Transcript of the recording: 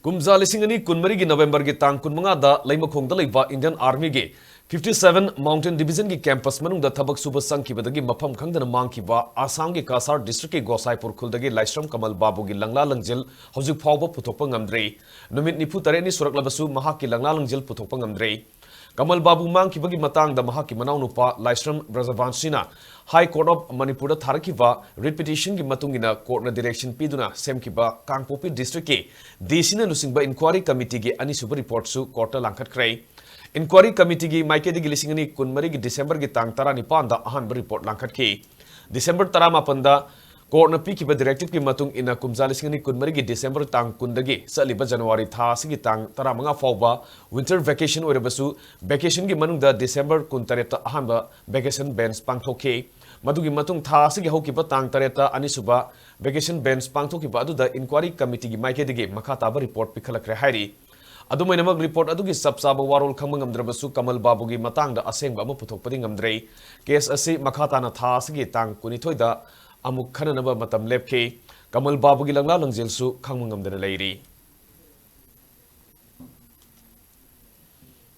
Kumza lisingani kunmari gi November gi tang kunmanga da laimakhong da leiba Indian Army gi 57 Mountain Division gi campus manung da thabak suba sangkibadagi mafam khangdana mangkiba Assam gi Kasar district gi Gosaipur khuldagi Laisram Kamal Babu gi langla langjil hojik phawba puthokpa ngamdre numit nifu tare ni suraklabasu mahak gi langla langjil puthokpa ngamdre Kamal Babu mangkibagi matang da mahak gi manau nupa Laisram Brajavanshina High Court of Manipur da tharakiba repetition gi matungina court na direction piduna semkiba Kangpopi district ki Desina lusingba inquiry committee gi anisuba report su court la langkhat krai Inquiry committee gi maike di lisingani kunmari gi December gi tang tara nipan da ahan report langkhat ki December tara mapan da court na pikiba directive ki matung ina kumza lisingani kunmari gi December tang kundagi saliba January tha sigi tang tara manga fawba winter vacation oirabasu vacation gi manung da December kuntareta ahan vacation bans pangthoke Madugi matung tha sigi hokiba tang tareta anisuba vacation bans pangthokiba adu da inquiry committee gi maike digi Makha Taba report pikhalakre hairi Adumainamag report adugi sabsaba warol khangma ngamdrabasu Kamal Babu gi matang da asengba ama puthokpadi ngamdrei case asi Makha Tana tha sigi tang kunithoi da amuk khananaba matam lepke Kamal Babu gi langla langjel su khangma ngamdana leiri